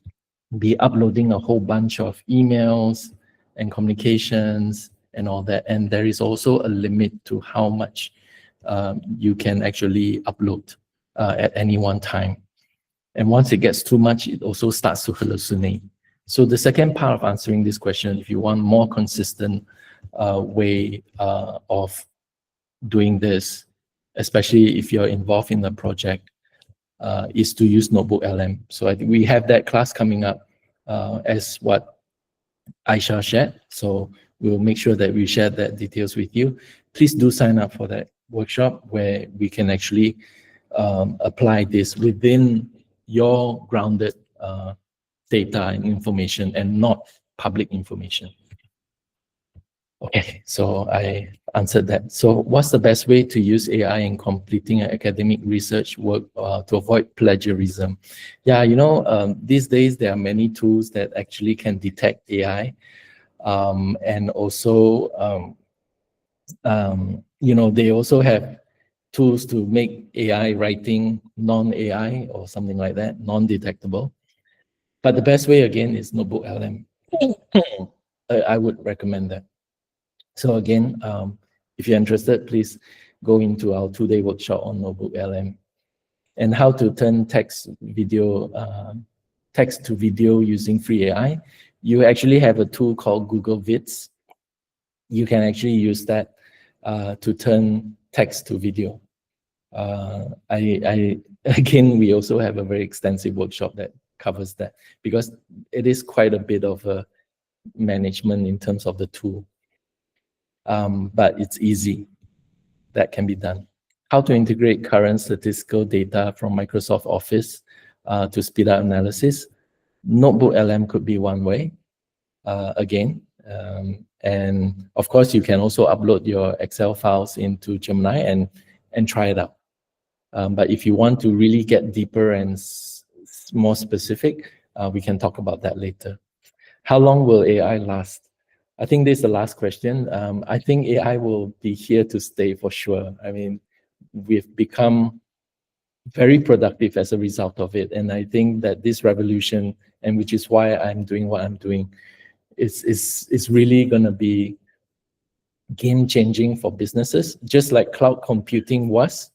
be uploading a whole bunch of emails and communications and all that. And there is also a limit to how much you can actually upload at any one time. And once it gets too much, it also starts to hallucinate. So the second part of answering this question, if you want more consistent way of doing this, especially if you're involved in a project, is to use NotebookLM. So I think we have that class coming up as what Aisha shared. So we'll make sure that we share that details with you. Please do sign up for that workshop where we can actually apply this within your grounded data and information and not public information. Okay, so I answered that. So what's the best way to use AI in completing an academic research work to avoid plagiarism? Yeah, you know, these days there are many tools that actually can detect AI. And also, you know, they also have tools to make AI writing non-AI or something like that, non-detectable. But the best way, again, is NotebookLM. I would recommend that. So again, if you're interested, please go into our 2-day workshop on NotebookLM and how to turn text to video using free AI. You actually have a tool called Google Vids. You can actually use that to turn text to video. Again, we also have a very extensive workshop that covers that, because it is quite a bit of a management in terms of the tool. But it's easy. That can be done. How to integrate current statistical data from Microsoft Office to speed up analysis. NotebookLM could be one way, again. And of course, you can also upload your Excel files into Gemini and try it out. But if you want to really get deeper and more specific, we can talk about that later. How long will AI last? I think this is the last question. I think AI will be here to stay for sure. I mean, we've become very productive as a result of it. And I think that this revolution, and which is why I'm doing what I'm doing, is really going to be game-changing for businesses, just like cloud computing was.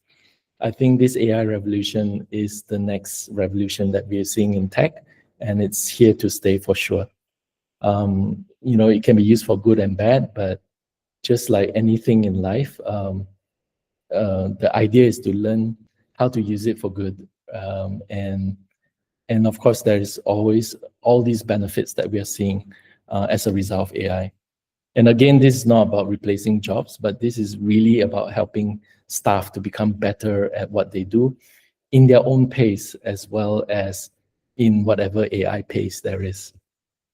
I think this AI revolution is the next revolution that we are seeing in tech, and it's here to stay for sure. You know, it can be used for good and bad, but just like anything in life, the idea is to learn how to use it for good. And of course, there is always all these benefits that we are seeing as a result of AI. And again, this is not about replacing jobs, but this is really about helping staff to become better at what they do in their own pace, as well as in whatever AI pace there is.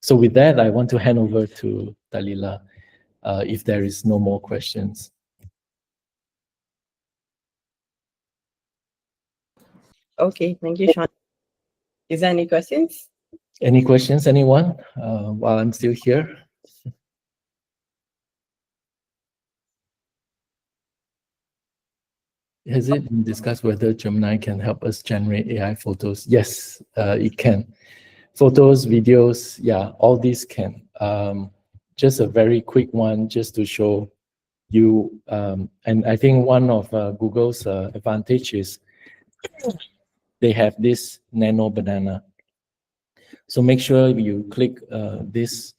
So with that, I want to hand over to Dalila if there is no more questions. Okay, thank you, Sean. Is there any questions? Any questions, anyone, while I'm still here? Has it been discussed whether Gemini can help us generate AI photos? Yes, it can. Photos, videos, yeah, all these can. Just a very quick one, just to show you. And I think one of Google's advantage is they have this nano banana. So make sure you click this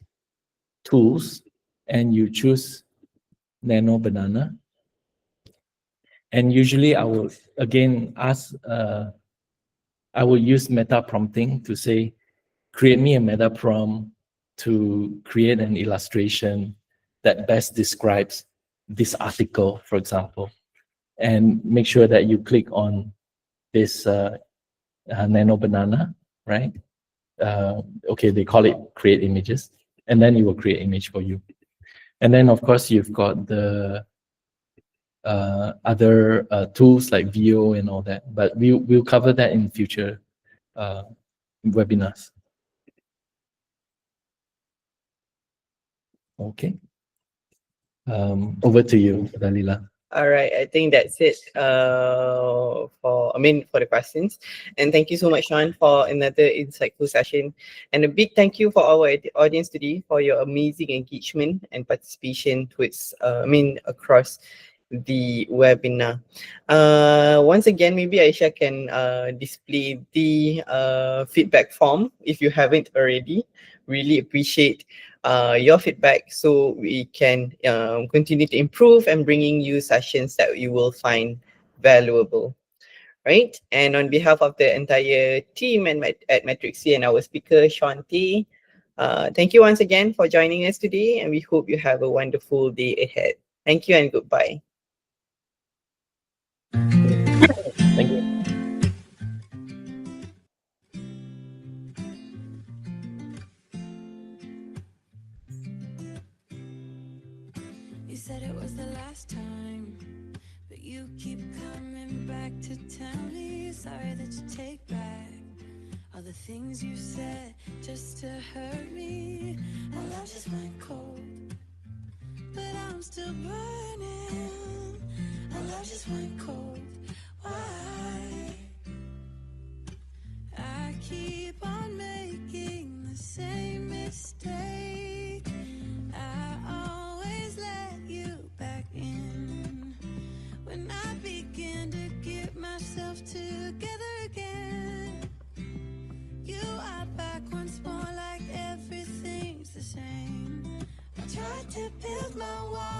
tools and you choose nano banana. And usually I will again ask, I will use meta prompting to say, create me a meta prompt to create an illustration that best describes this article, for example. And make sure that you click on this nano banana, right? Okay, they call it create images, and then it will create image for you. And then of course you've got the other tools like VO and all that, but we'll cover that in future webinars. Okay. Over to you, Dalila. All right, I think that's it for the questions. And thank you so much, Sean, for another insightful session. And a big thank you for our audience today for your amazing engagement and participation towards across the webinar. Once again, maybe Aisha can display the feedback form if you haven't already. Really appreciate your feedback so we can continue to improve and bringing you sessions that you will find valuable, right? And on behalf of the entire team at MatrixC and our speaker, Sean T, thank you once again for joining us today, and we hope you have a wonderful day ahead. Thank you and goodbye. Thank you. You said it was the last time, but you keep coming back to tell me you're sorry that you take back all the things you said just to hurt me. And love just went cold, but I'm still burning. our love just went cold. Why? I keep on making the same mistake. I always let you back in when I begin to get myself together again. You are back once more, like everything's the same. I tried to build my wall